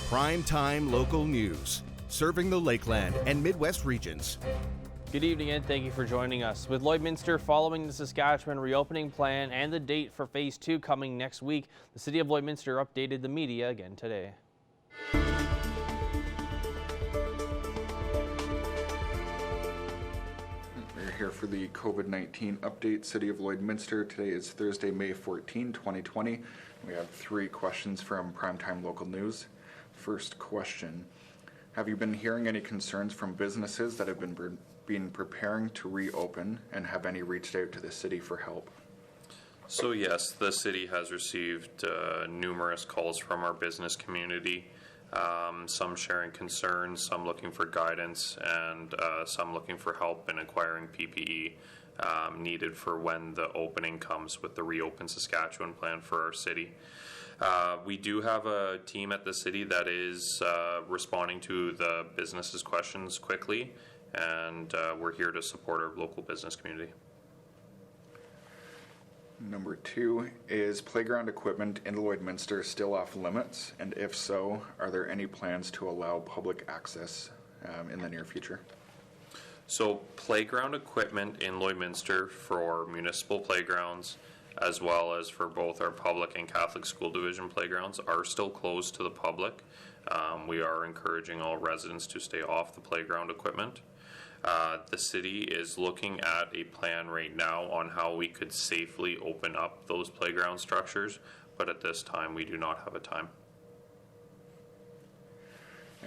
Prime-time local news, serving the Lakeland and Midwest regions. Good evening and thank you for joining us. With Lloydminster following the Saskatchewan reopening plan and the date for Phase 2 coming next week, the City of Lloydminster updated the media again today. We're here for the COVID-19 update, City of Lloydminster. Today is Thursday, May 14, 2020. We have 3 questions from Primetime Local News. First question, have you been hearing any concerns from businesses that have been preparing to reopen, and have any reached out to the city for help? So yes, the city has received numerous calls from our business community, some sharing concerns, some looking for guidance, and some looking for help in acquiring PPE needed for when the opening comes with the Reopen Saskatchewan plan for our city. We do have a team at the city that is responding to the businesses' questions quickly, and we're here to support our local business community. Number 2, is playground equipment in Lloydminster still off limits? And if so, are there any plans to allow public access in the near future? So playground equipment in Lloydminster for municipal playgrounds, as well as for both our public and Catholic school division playgrounds, are still closed to the public. We are encouraging all residents to stay off the playground equipment. The city is looking at a plan right now on how we could safely open up those playground structures, but at this time we do not have a time.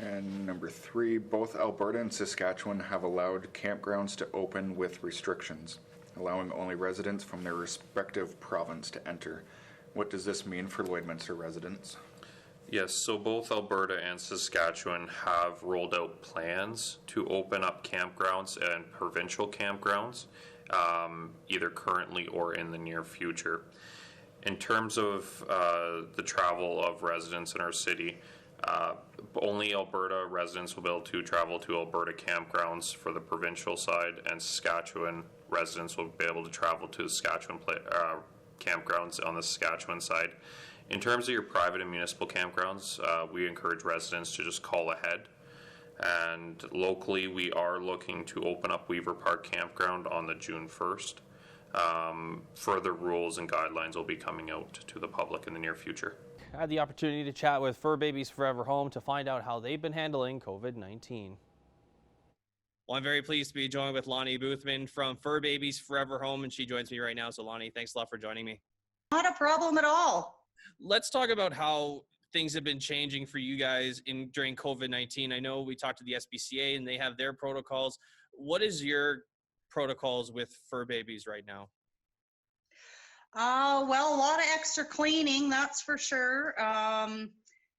And number 3, both Alberta and Saskatchewan have allowed campgrounds to open with restrictions, allowing only residents from their respective province to enter. What does this mean for Lloydminster residents? Yes, so both Alberta and Saskatchewan have rolled out plans to open up campgrounds and provincial campgrounds, either currently or in the near future. In terms of the travel of residents in our city, only Alberta residents will be able to travel to Alberta campgrounds for the provincial side, and Saskatchewan residents will be able to travel to Saskatchewan campgrounds on the Saskatchewan side. In terms of your private and municipal campgrounds, we encourage residents to just call ahead. And locally, we are looking to open up Weaver Park Campground on the June 1st. Further rules and guidelines will be coming out to the public in the near future. I had the opportunity to chat with Fur Babies Forever Home to find out how they've been handling COVID-19. Well, I'm very pleased to be joined with Lonnie Boothman from Fur Babies Forever Home, and she joins me right now. So Lonnie, thanks a lot for joining me. Not a problem at all. Let's talk about how things have been changing for you guys during COVID-19. I know we talked to the SPCA and they have their protocols. What is your protocols with Fur Babies right now? Well, a lot of extra cleaning, that's for sure.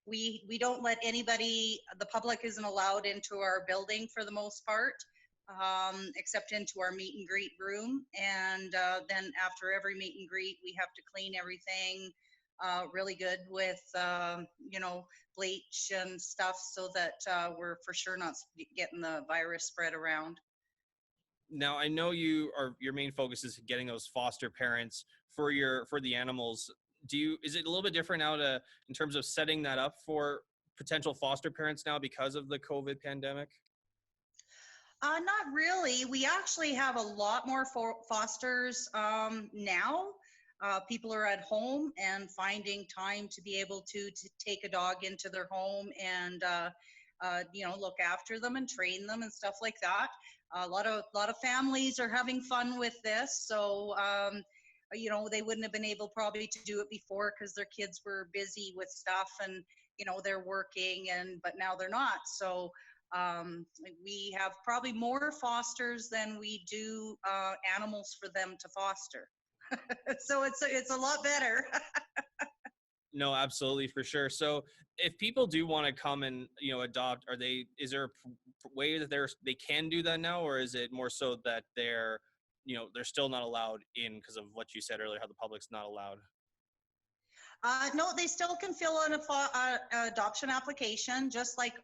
We don't let anybody, the public isn't allowed into our building for the most part, except into our meet and greet room. And then after every meet and greet, we have to clean everything really good with, bleach and stuff, so that we're for sure not getting the virus spread around. Now, I know your main focus is getting those foster parents for the animals. Is it a little bit different now in terms of setting that up for potential foster parents now because of the COVID pandemic? Not really. We actually have a lot more fosters now. People are at home and finding time to be able to take a dog into their home and look after them and train them and stuff like that. A lot of families are having fun with this, so they wouldn't have been able probably to do it before because their kids were busy with stuff and they're working, but now they're not. So we have probably more fosters than we do animals for them to foster. So it's a lot better. No, absolutely, for sure. So if people do want to come and adopt, is there a way that they can do that now, or is it more so that they're still not allowed in because of what you said earlier, how the public's not allowed? No, they still can fill out an adoption application, just like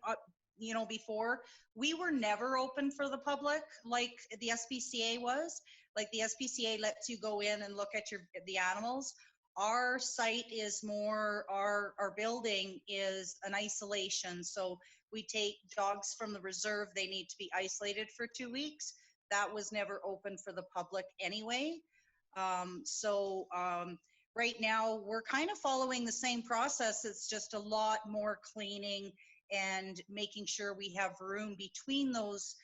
before. We were never open for the public like the SPCA was. Like the SPCA lets you go in and look at the animals. Our site is more, our building is an isolation. So we take dogs from the reserve. They need to be isolated for 2 weeks. That was never open for the public anyway. Right now we're kind of following the same process. It's just a lot more cleaning and making sure we have room between those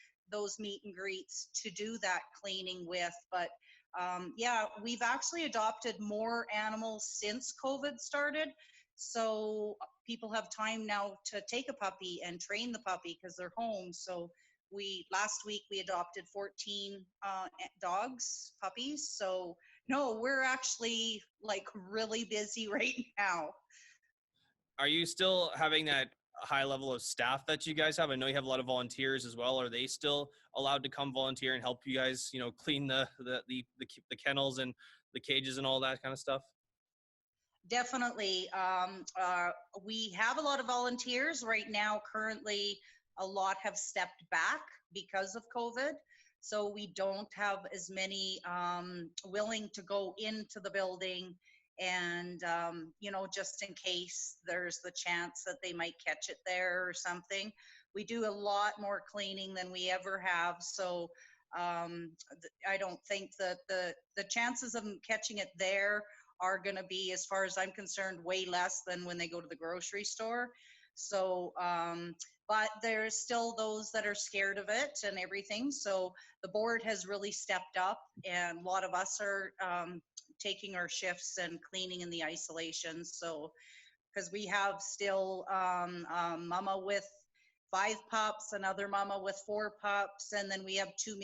meet and greets to do that cleaning with. But yeah, we've actually adopted more animals since COVID started. So people have time now to take a puppy and train the puppy because they're home. So last week we adopted 14 dogs, puppies. So no, we're actually like really busy right now. Are you still having that high level of staff that you guys have? I know you have a lot of volunteers as well. Are they still allowed to come volunteer and help you guys, clean the kennels and the cages and all that kind of stuff? Definitely. We have a lot of volunteers right now. Currently, a lot have stepped back because of COVID. So we don't have as many willing to go into the building and, just in case there's the chance that they might catch it there or something. We do a lot more cleaning than we ever have. So I don't think that the chances of them catching it there are going to be, as far as I'm concerned, way less than when they go to the grocery store. So, but there's still those that are scared of it and everything. So the board has really stepped up, and a lot of us are taking our shifts and cleaning in the isolation. So, because we have still mama with 5 pups, another mama with 4 pups, and then we have 2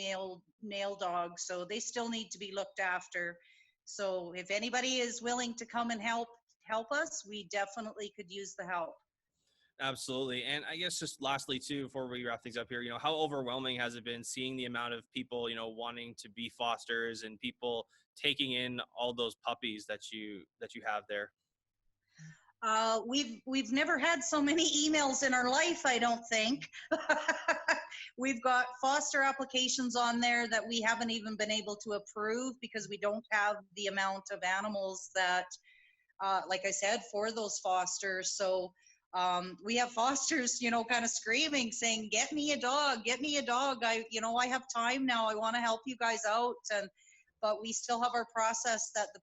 male dogs. So they still need to be looked after. So if anybody is willing to come and help us, we definitely could use the help. Absolutely. And I guess just lastly too, before we wrap things up here, how overwhelming has it been seeing the amount of people, wanting to be fosters and people taking in all those puppies that you have there? We've never had so many emails in our life, I don't think. We've got foster applications on there that we haven't even been able to approve because we don't have the amount of animals that, like I said, for those fosters. So we have fosters, kind of screaming, saying, "Get me a dog, get me a dog. I have time now. I want to help you guys out." But we still have our process that the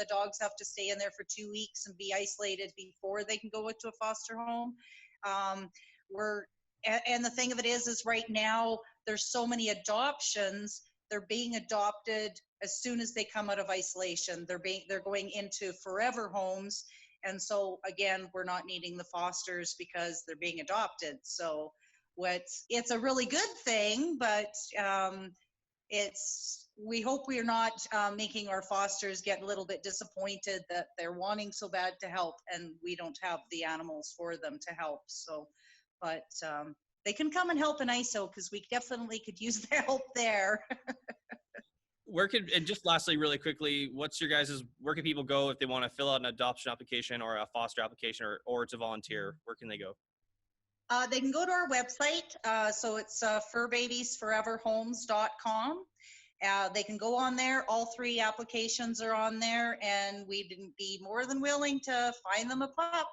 dogs have to stay in there for 2 weeks and be isolated before they can go into a foster home. And the thing of it is right now there's so many adoptions. They're being adopted as soon as they come out of isolation. They're going into forever homes. And so again, we're not needing the fosters because they're being adopted. So it's a really good thing, but we hope we're not making our fosters get a little bit disappointed that they're wanting so bad to help and we don't have the animals for them to help. So, but they can come and help in ISO because we definitely could use the help there. And just lastly, really quickly, where can people go if they want to fill out an adoption application or a foster application or to volunteer? Where can they go? They can go to our website. So it's furbabiesforeverhomes.com. They can go on there. All 3 applications are on there, and we'd be more than willing to find them a pup.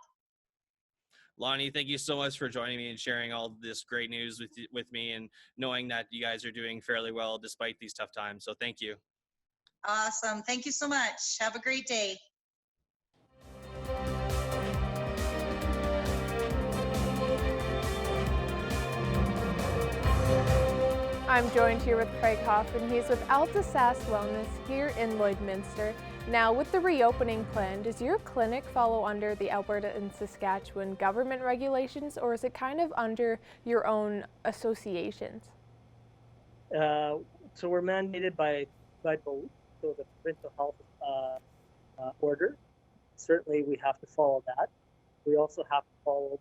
Lonnie, thank you so much for joining me and sharing all this great news with me, and knowing that you guys are doing fairly well despite these tough times. So thank you. Awesome. Thank you so much. Have a great day. I'm joined here with Craig Hoffman. He's with SAS Wellness here in Lloydminster. Now, with the reopening plan, does your clinic follow under the Alberta and Saskatchewan government regulations, or is it kind of under your own associations? So we're mandated by both. So the provincial health order, certainly we have to follow that. We also have to follow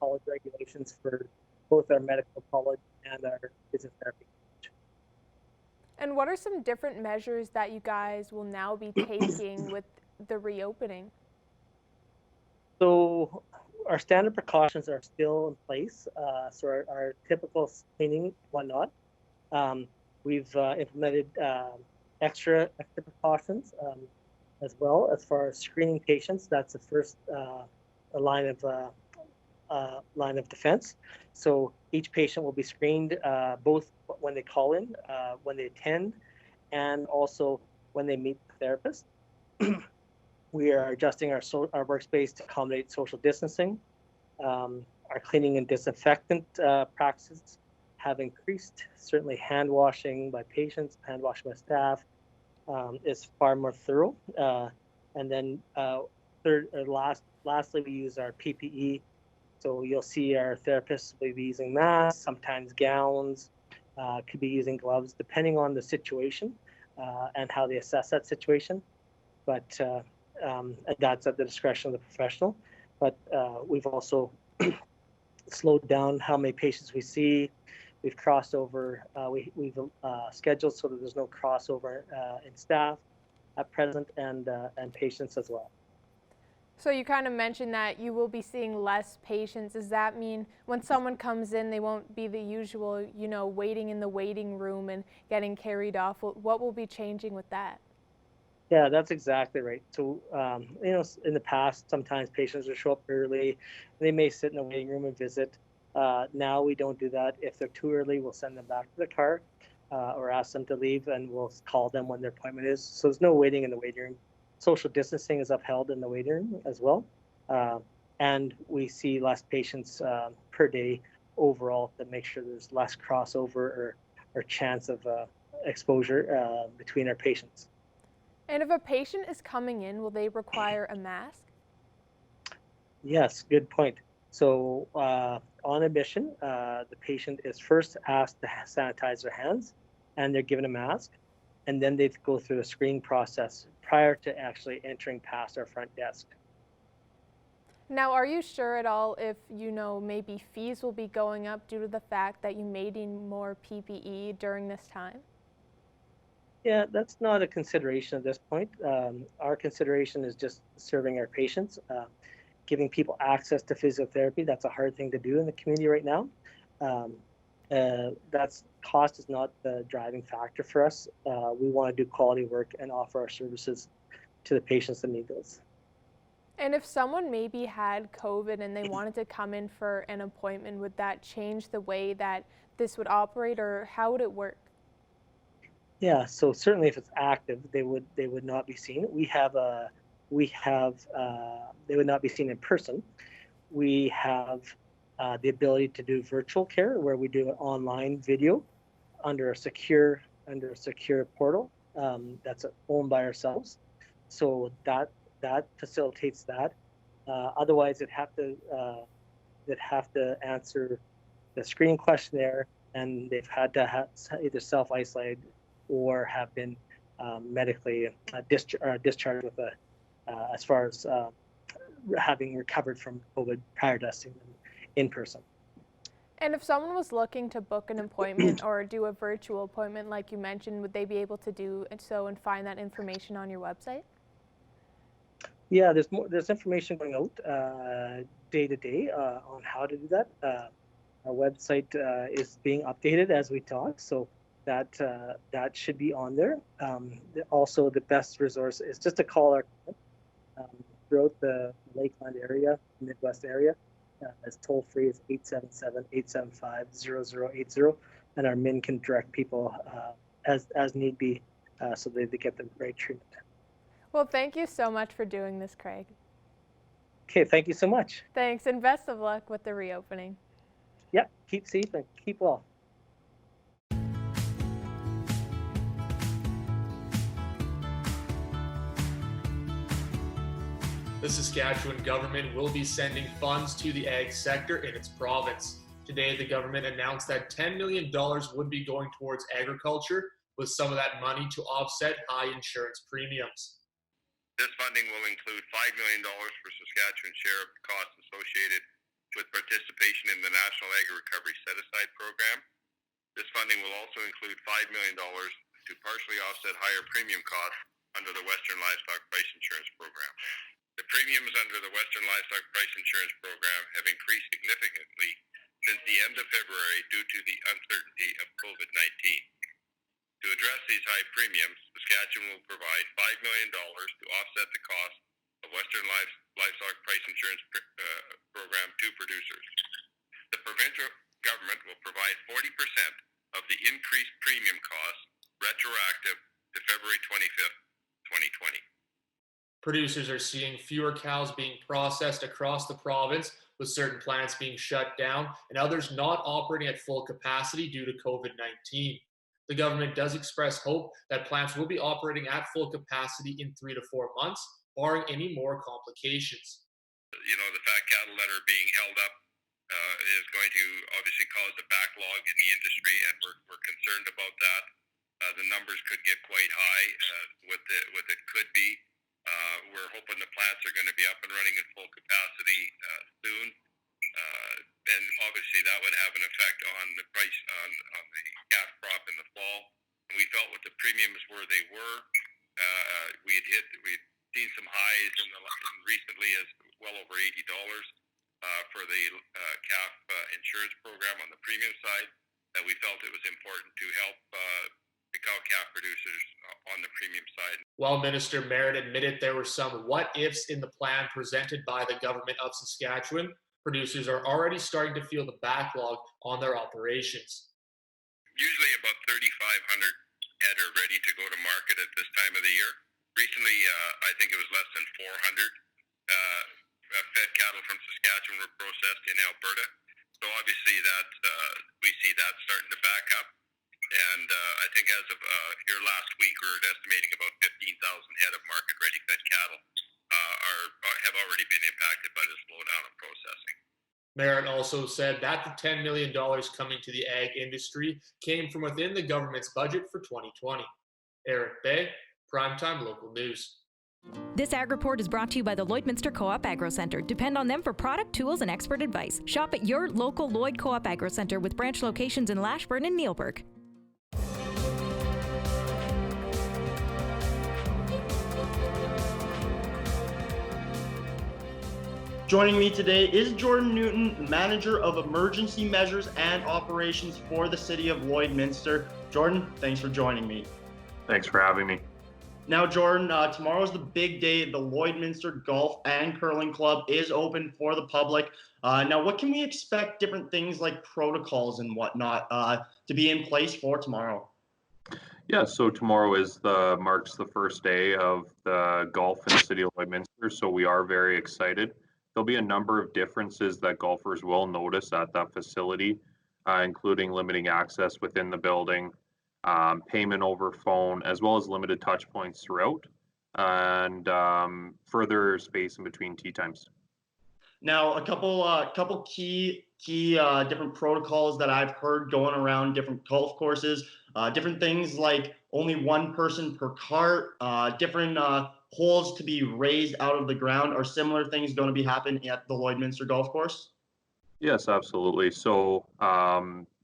college regulations for both our medical college and our physiotherapy college. And what are some different measures that you guys will now be taking with the reopening? So our standard precautions are still in place. So our typical cleaning, whatnot. We've implemented extra precautions. as well. As far as screening patients, that's the first line of defense. So each patient will be screened both when they call in, when they attend, and also when they meet the therapist. We are adjusting our workspace to accommodate social distancing. Our cleaning and disinfectant practices have increased. Certainly, hand washing by patients, hand washing by staff is far more thorough. And then, lastly, we use our PPE. So you'll see our therapists will be using masks, sometimes gowns, could be using gloves, depending on the situation and how they assess that situation. But and that's at the discretion of the professional. But we've also slowed down how many patients we see. We've crossed over. We've scheduled so that there's no crossover in staff at present and patients as well. So you kind of mentioned that you will be seeing less patients. Does that mean when someone comes in, they won't be the usual, waiting in the waiting room and getting carried off? What will be changing with that? Yeah, that's exactly right. So, in the past, sometimes patients will show up early, and they may sit in the waiting room and visit. Now we don't do that. If they're too early, we'll send them back to the car or ask them to leave, and we'll call them when their appointment is. So there's no waiting in the waiting room. Social distancing is upheld in the waiting room as well. And we see less patients per day overall to make sure there's less crossover or chance of exposure between our patients. And if a patient is coming in, will they require a mask? Yes, good point. So on admission, the patient is first asked to sanitize their hands, and they're given a mask, and then they go through the screening process prior to actually entering past our front desk. Now, are you sure at all if, maybe fees will be going up due to the fact that you may need more PPE during this time? Yeah, that's not a consideration at this point. Our consideration is just serving our patients, giving people access to physiotherapy. That's a hard thing to do in the community right now. That's cost is not the driving factor for us. We want to do quality work and offer our services to the patients that need those. And if someone maybe had COVID and they wanted to come in for an appointment, would that change the way that this would operate, or how would it work? Yeah, so certainly if it's active, they would not be seen. They would not be seen in person. We have the ability to do virtual care where we do an online video under a secure portal that's owned by ourselves. So that facilitates that. Otherwise, they'd have to answer the screening questionnaire, and they've had to either self-isolate or have been medically discharged with as far as having recovered from COVID prior to testing them in person. And if someone was looking to book an appointment or do a virtual appointment like you mentioned, would they be able to do so and find that information on your website? Yeah, there's information going out day to day on how to do that. Our website is being updated as we talk, so that should be on there. Also, the best resource is just to call our throughout the Lakeland area, Midwest area. As toll free is 877-875-0080, and our MIN can direct people as need be so they get the right treatment. Well, thank you so much for doing this, Craig. Okay, thank you so much. Thanks, and best of luck with the reopening. Yeah, keep safe and keep well. The Saskatchewan government will be sending funds to the ag sector in its province. Today, the government announced that $10 million would be going towards agriculture, with some of that money to offset high insurance premiums. This funding will include $5 million for Saskatchewan's share of the costs associated with participation in the National Agri Recovery Set-Aside Program. This funding will also include $5 million to partially offset higher premium costs under the Western Livestock Price Insurance Program. The premiums under the Western Livestock Price Insurance Program have increased significantly since the end of February due to the uncertainty of COVID-19. To address these high premiums, Saskatchewan will provide $5 million to offset the cost of Western Livestock Price Insurance Program to producers. The provincial government will provide 40% of the increased premium costs retroactive to February 25th, 2020. Producers are seeing fewer cows being processed across the province, with certain plants being shut down and others not operating at full capacity due to COVID-19. The government does express hope that plants will be operating at full capacity in 3 to 4 months, barring any more complications. The fat cattle that are being held up is going to obviously cause a backlog in the industry, and we're concerned about that. The numbers could get quite high. What it could be. We're hoping the plants are going to be up and running at full capacity soon. And obviously that would have an effect on the price on the calf crop in the fall. And we felt with the premiums where they were, we'd seen some highs recently as well over $80 for the calf insurance program on the premium side. That we felt it was important to help the cow-calf producers on the premium side. While Minister Merritt admitted there were some what-ifs in the plan presented by the government of Saskatchewan, producers are already starting to feel the backlog on their operations. Usually about 3,500 head are ready to go to market at this time of the year. Recently, I think it was less than 400 fed cattle from Saskatchewan were processed in Alberta. So obviously that we see that starting to back up. And I think as of here last week, we were estimating about 15,000 head of market-ready fed cattle have already been impacted by the slowdown in processing. Merritt also said that the $10 million coming to the ag industry came from within the government's budget for 2020. Eric Bay, Primetime Local News. This ag report is brought to you by the Lloydminster Co-op Agro Centre. Depend on them for product, tools, and expert advice. Shop at your local Lloyd Co-op Agro Centre with branch locations in Lashburn and Neilburg. Joining me today is Jordan Newton, Manager of Emergency Measures and Operations for the City of Lloydminster. Jordan, thanks for joining me. Thanks for having me. Now, Jordan, tomorrow's the big day. The Lloydminster Golf and Curling Club is open for the public. Now, what can we expect, different things like protocols and whatnot, to be in place for tomorrow? Yeah, so tomorrow marks the first day of the golf in the City of Lloydminster, so we are very excited. There'll be a number of differences that golfers will notice at that facility, including limiting access within the building, payment over phone, as well as limited touch points throughout, and further space in between tee times. Now, a couple key different protocols that I've heard going around different golf courses, different things like only one person per cart, different holes to be raised out of the ground. Are similar things going to be happening at the Lloydminster Golf Course? Yes, absolutely. So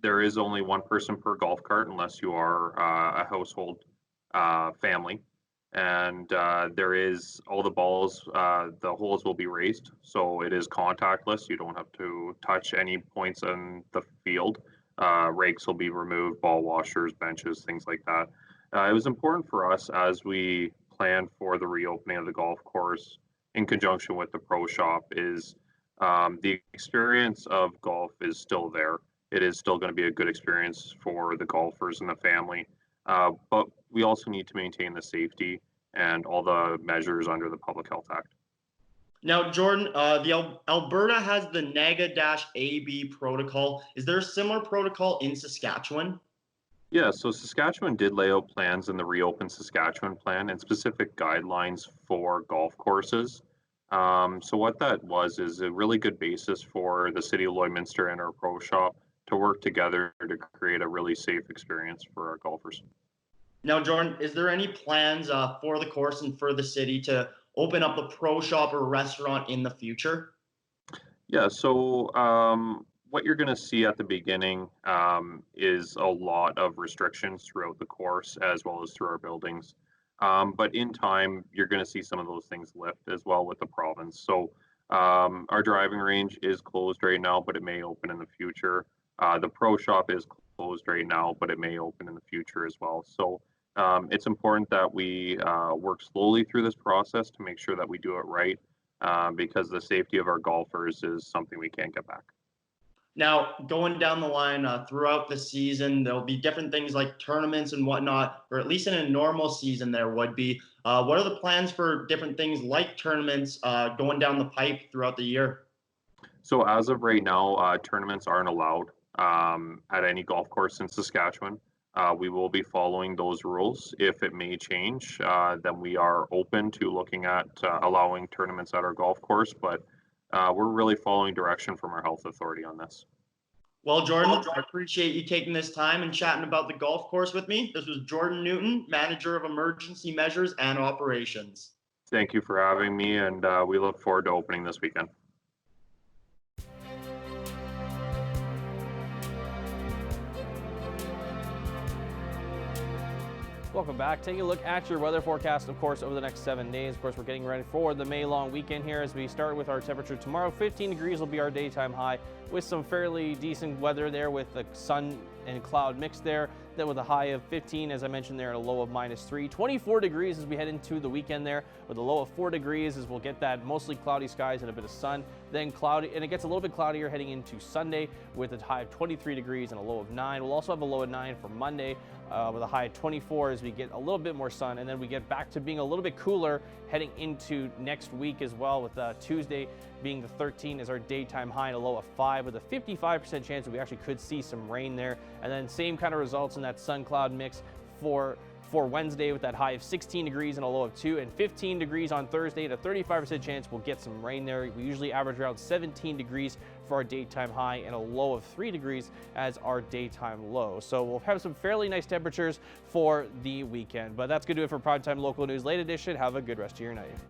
there is only one person per golf cart unless you are a household family. And there is all the balls, the holes will be raised. So it is contactless. You don't have to touch any points on the field. Rakes will be removed, ball washers, benches, things like that. It was important for us as we plan for the reopening of the golf course in conjunction with the pro shop is the experience of golf is still there. It is still going to be a good experience for the golfers and the family. But we also need to maintain the safety and all the measures under the Public Health Act. Now, Jordan, Alberta has the NAGA-AB protocol. Is there a similar protocol in Saskatchewan? Yeah, so Saskatchewan did lay out plans in the Reopen Saskatchewan plan and specific guidelines for golf courses. So what that was is a really good basis for the City of Lloydminster and our pro shop to work together to create a really safe experience for our golfers. Now, Jordan, is there any plans for the course and for the city to open up a pro shop or restaurant in the future? Yeah, so what you're going to see at the beginning is a lot of restrictions throughout the course as well as through our buildings. But in time, you're going to see some of those things lift as well with the province. So our driving range is closed right now, but it may open in the future. The pro shop is closed right now, but it may open in the future as well. So it's important that we work slowly through this process to make sure that we do it right, because the safety of our golfers is something we can't get back. Now, going down the line throughout the season, there'll be different things like tournaments and whatnot, or at least in a normal season there would be. What are the plans for different things like tournaments going down the pipe throughout the year? So as of right now, tournaments aren't allowed at any golf course in Saskatchewan. We will be following those rules. If it may change, then we are open to looking at allowing tournaments at our golf course, but we're really following direction from our health authority on this. Well, Jordan, I appreciate you taking this time and chatting about the golf course with me. This was Jordan Newton, Manager of Emergency Measures and Operations. Thank you for having me, and we look forward to opening this weekend. Welcome back. Taking a look at your weather forecast, of course, over the next 7 days. Of course, we're getting ready for the May long weekend here as we start with our temperature tomorrow. 15 degrees will be our daytime high with some fairly decent weather there with the sun and cloud mix there. Then with a high of 15, as I mentioned there, and a low of -3. 24 degrees as we head into the weekend there with a low of 4 degrees as we'll get that mostly cloudy skies and a bit of sun. Then cloudy, and it gets a little bit cloudier heading into Sunday with a high of 23 degrees and a low of 9. We'll also have a low of 9 for Monday with a high of 24 as we get a little bit more sun, and then we get back to being a little bit cooler heading into next week as well, with Tuesday being the 13 as our daytime high and a low of 5 with a 55% chance that we actually could see some rain there. And then same kind of results in that sun cloud mix for Wednesday with that high of 16 degrees and a low of 2, and 15 degrees on Thursday and a 35% chance we'll get some rain there. We usually average around 17 degrees for our daytime high and a low of 3 degrees as our daytime low. So we'll have some fairly nice temperatures for the weekend. But that's going to do it for Primetime Local News Late Edition. Have a good rest of your night.